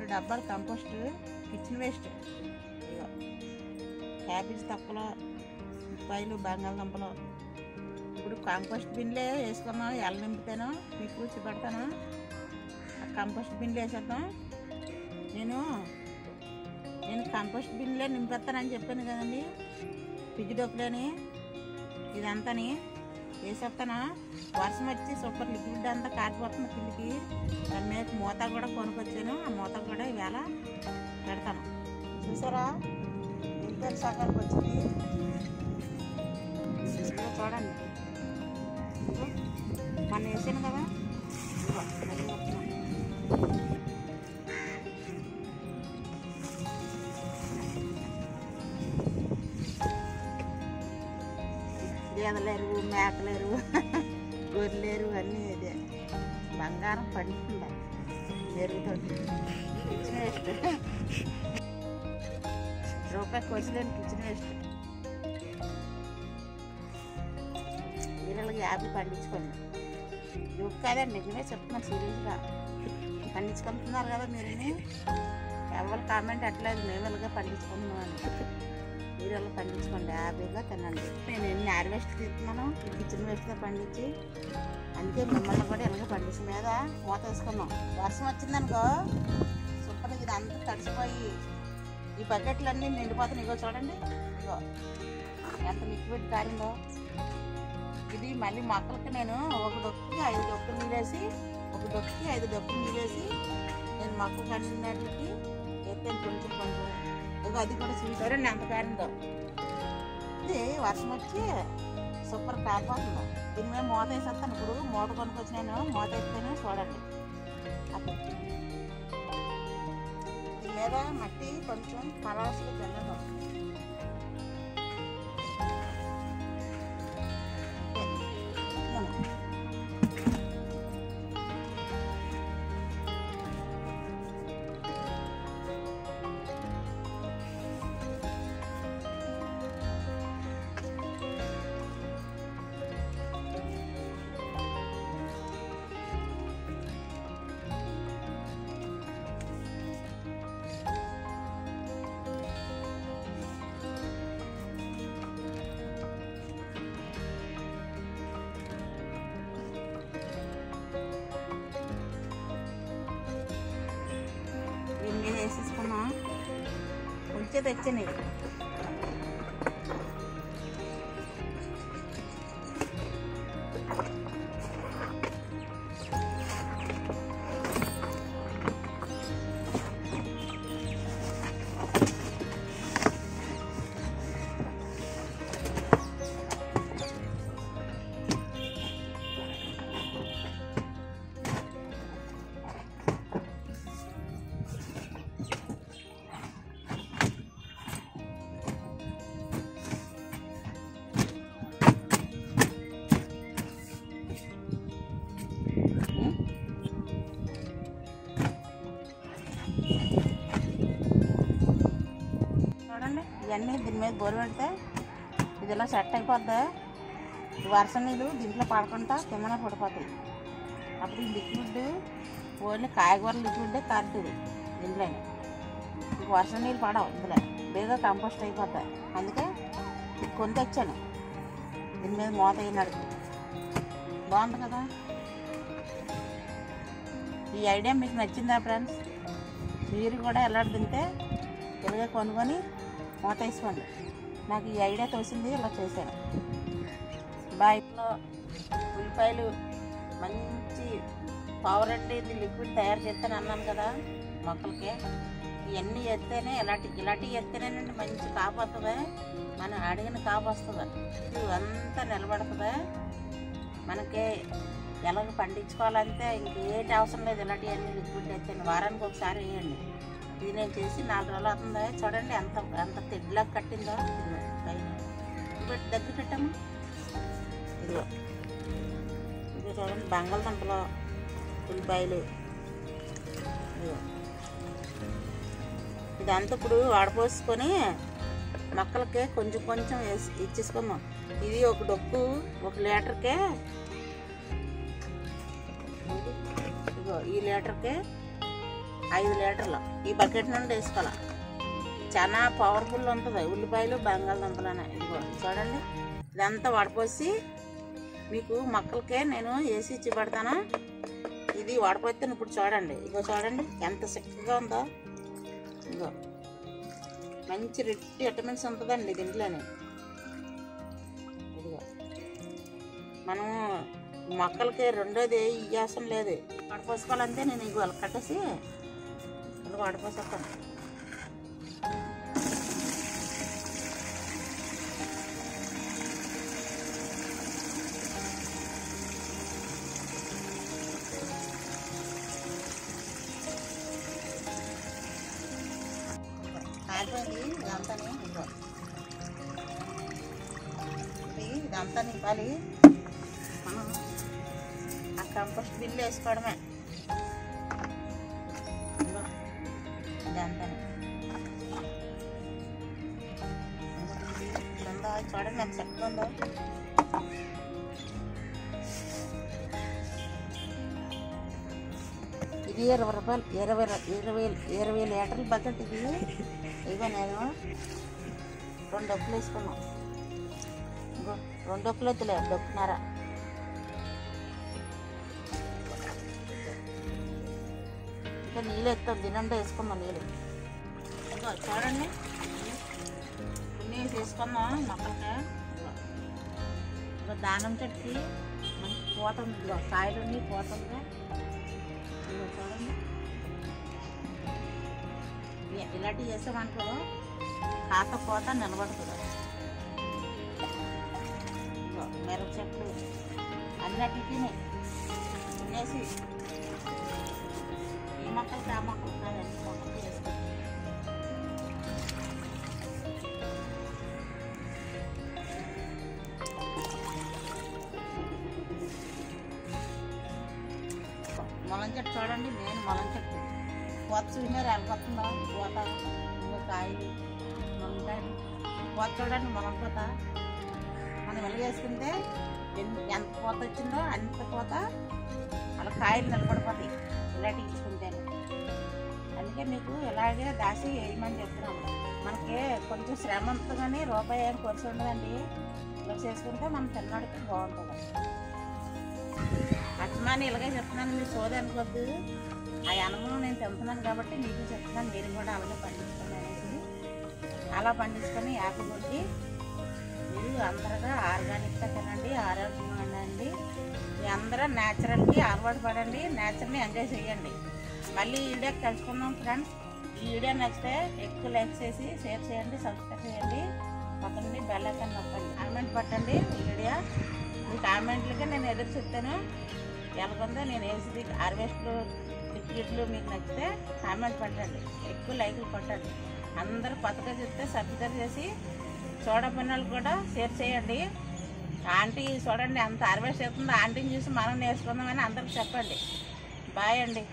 2 డబ్బాలు compost kitchen waste. ఇగో cabbage తక్కువలో, ఉల్లిపాయలు, బంగాళదుంపలు. ఇప్పుడు కంపోస్ట్ బిన్లే వేసుకున్నాం. ఎలా నింపుతానో మీకు చూపెడతాను. ఆ కంపోస్ట్ బిన్లు వేసేద్దాం. నేను కంపోస్ట్ బిన్లే నింపేస్తానని చెప్పాను కదండి. పిజ్జి డొక్కులని ఇదంతాని వేసేస్తాను. వర్షం వచ్చి సూపర్ లిక్విడ్ అంతా కారిపోతుంది కిందికి. దాని మీద మూత కూడా కొనుక్కొచ్చాను. ఆ మూత కూడా ఇవాళ పెడతాను. చూసారా ఇంత సకానికి వచ్చింది. చూడండి మొన్న వేసాను కదా. గేదలేరు, మేకలేరు, గొర్రెలేరు అన్నీ ఇదే. బంగారం పండుతుందా ఎరుగుతుంది. కిచెన్ వేస్ట్ రూపాయి కోసలేని కిచెన్ వేస్ట్. వీళ్ళకి యాభై పండించుకోండి. జోక్ కాదండి, నిజమే చెప్తున్నాను సీరియస్గా. పండించుకుంటున్నారు కదా మీరు. ఎవరు కామెంట్ అట్లేదు మేము ఇలాగే పండించుకుంటున్నాం అని. మీరు ఇలా పండించుకోండి, హ్యాపీగా తినండి. నేను ఎన్ని హార్వెస్ట్ తీస్తున్నాను కిచెన్ వేస్ట్గా పండించి. అందుకే మిమ్మల్ని కూడా ఇలాగే పండించి మీద మూత వేసుకున్నాం. వర్షం వచ్చిందనుకో సూపర్గా ఇది అంతా తడిసిపోయి ఈ బకెట్లన్నీ నిండిపోతాయి. ఇగో చూడండి, ఇగో ఎంత లిక్విడ్ కారిందో. ఇది మళ్ళీ మొక్కలకి నేను ఒక డొక్కుకి 5 డొక్కులు నీళ్ళేసి, ఒక డొక్కుకి 5 డొక్కులు నీళ్ళేసి నేను మొక్క కంటినట్లకి ఎత్తాను కొంచెం కొంచెం. ఇగో అది కూడా చూసారండి ఎంత కారిందో. ఇది వర్షం వచ్చి సూపర్ కారిపోతుందో. దీని మీద మూత వేసేస్తాను. ఇప్పుడు మూత కొనుక్కొచ్చి నేను మూత వేస్తాను. చూడండి దీని మీద మట్టి కొంచెం కలర్స్గా తినడం. వేసేసుకున్నా. కొంచెం తెచ్చండి. ఇవన్నీ దీని మీద బోరు పెడితే ఇది ఇలా సెట్ అయిపోద్ది. వర్షం నీళ్ళు దీంట్లో పడకుండా కిందనే పడిపోతాయి. అప్పుడు ఈ లిక్విడ్ ఓన్లీ కాయగూర లిక్విడ్డే కారుతుంది దీంట్లోనే. ఇంక వర్షం నీళ్ళు పడవు ఇందులో, బేగా కంపోస్ట్ అయిపోతాయి. అందుకే కొని తెచ్చాను. దీని మీద మూత అయినాడు. బాగుంది కదా. ఈ ఐడియా మీకు నచ్చిందా ఫ్రెండ్స్? మీరు కూడా ఎలా తింటే ఇలాగే కొనుక్కొని మూత వేసుకోండి. నాకు ఈ ఐడియా తోసింది, ఇలా చేశాను. బాయిలో ఉల్లిపాయలు మంచి పవరండి ఇది లిక్విడ్ తయారు చేస్తాను అన్నాను కదా మొక్కలకి. ఇవన్నీ ఎత్తేనే ఇలాంటివి ఎత్తేనేనండి మంచి కాపు వస్తుంది. మనం అడిగిన కాపు వస్తుంది. ఇది అంతా నిలబడుతుంది. మనకి ఎలాగ పండించుకోవాలంటే ఇంకేటి అవసరం లేదు. ఇలాంటివన్నీ లిక్విడ్ ఎత్తాను. వారానికి ఒకసారి వేయండి. ఇది నేను చేసి 4 రోజులు అవుతుంది. చూడండి ఎంత తెడ్లాగా కట్టిందో. పైన పెట్టి దగ్గర పెట్టాము. ఇదిగో చూడండి బంగాళదుంపలు, ఉల్లిపాయలు. ఇదిగో ఇదంతా ఇప్పుడు వడపోసుకొని మొక్కలకి కొంచెం కొంచెం వేసి ఇచ్చేసుకుందాం. ఇది ఒక డొక్కు 1 లీటర్కే. ఇదిగో ఈ లీటర్కే 5 లీటర్లు ఈ బకెట్ నుండి వేసుకోవాలి. చాలా పవర్ఫుల్ ఉంటుంది. ఉల్లిపాయలు బంగాళదుంపలనే ఇదిగో చూడండి. ఇదంతా వడపోసి మీకు మొక్కలకే నేను వేసి ఇచ్చి పెడతాను. ఇది వడపోతే ఇప్పుడు చూడండి. ఇగో చూడండి ఎంత చక్కగా ఉందో. ఇగో మంచి రిచ్ విటమిన్స్ ఉంటుందండి దీంట్లోనే. ఇదిగో మనం మొక్కలకి రెండోది ఇవ్వాల్సిన లేదు. వడపోసుకోవాలంటే నేను ఇగో కట్టేసి ఇది వడపోసేస్తాను. కాలిపోయింది ఇదంతా. ఇదిగో ఇదంతా నింపాలి. మనం ఆ కంపోస్ట్ బిల్లు వేసుకోవడమే. ఇదంతా ఉందో చూడండి ఎంత చక్కగా ఉందో. ఇది 20 రూపాయలు. 20 లీటర్ల బకెట్ ఇది. ఇగో నేను 2 డబ్బులు వేసుకున్నాం. ఇంకో 2 డబ్బులు వద్దులే, డబ్బున్నారా. ఇంకా నీళ్ళు ఎత్తాం, తినంటే వేసుకున్నాం నీళ్ళు. ఇంకో చూడండి కొన్ని వేసుకుందాం మొక్కలకి. ఇంకా దానం చెట్టుకి మంచి పూత ఉంది. ఇదిగో కాయలుండి పూత ఉంది. ఇదిగో చూడండి ఇలాంటివి చేసామనుకో కాకపోతే నిలబడుతుంది. మిరప చెట్లు అన్నిటికీ తినేసి ఈ మొక్కలకి ఆ మొక్కలు కాదు అన్ని మొక్కలు వేసుకుంటాం. మొలం చెట్టు చూడండి. నేను మొలం చెట్టు పూత చూసినారు వెళ్ళిపోతుందా పూత. ఇంకో కాయలు మునక్కాయలు పూత చూడండి. మొలం పూత మనం వెలుగేసుకుంటే ఎంత పూత వచ్చిందో అంత పూత అలా కాయలు నిలబడిపోతాయి ఇలాంటివి ఇచ్చుకుంటాను. అందుకే మీకు ఇలాగే దాసి వేయమని చెప్తున్నాము. మనకి కొంచెం శ్రమ ఉంటుంది కానీ రూపాయి ఏం ఖర్చు ఉండదండి. ఇలా చేసుకుంటే మనం తినడానికి బాగుంటుంది. అర్థమాని ఇలాగే చెప్తున్నాను, మీరు సోది అనుకోవద్దు. ఆ అనుభవం నేను తింటున్నాను కాబట్టి మీకు చెప్తున్నాను. మీరు కూడా అలాగే పండించుకోండి అనేసి. అలా పండించుకొని యాపిల్ కొట్టి మీరు అందరుగా ఆర్గానిక్గా తినండి, ఆరోగ్యంగా ఉండండి. మీ అందరూ న్యాచురల్కి అలవాటు పడండి, న్యాచురల్ని ఎంజాయ్ చేయండి. మళ్ళీ ఈ వీడియోకి కలుసుకుందాం ఫ్రెండ్స్. ఈ వీడియో నచ్చితే ఎక్కువ లైక్ చేసి షేర్ చేయండి, సబ్స్క్రైబ్ చేయండి, పక్కన బెల్ ఐకాన్ నొక్కండి, కామెంట్ పెట్టండి. ఈ వీడియో మీ కామెంట్లకి నేను ఎదురు చెప్తాను. ఎలాగుందో నేను వేసి హార్వెస్ట్లు లిక్విడ్లు మీకు నచ్చితే కామెంట్ పెట్టండి, ఎక్కువ లైకులు కొట్టండి. అందరూ కొత్తగా చెప్తే సబ్స్క్రైబ్ చేసి చూడబోయిన వాళ్ళు కూడా షేర్ చేయండి. ఆంటీ చూడండి అంత హార్వెస్ట్ చేస్తుందో ఆంటీని చూసి మనం నేర్చుకుందామని అందరికి చెప్పండి. బాయ్ అండి.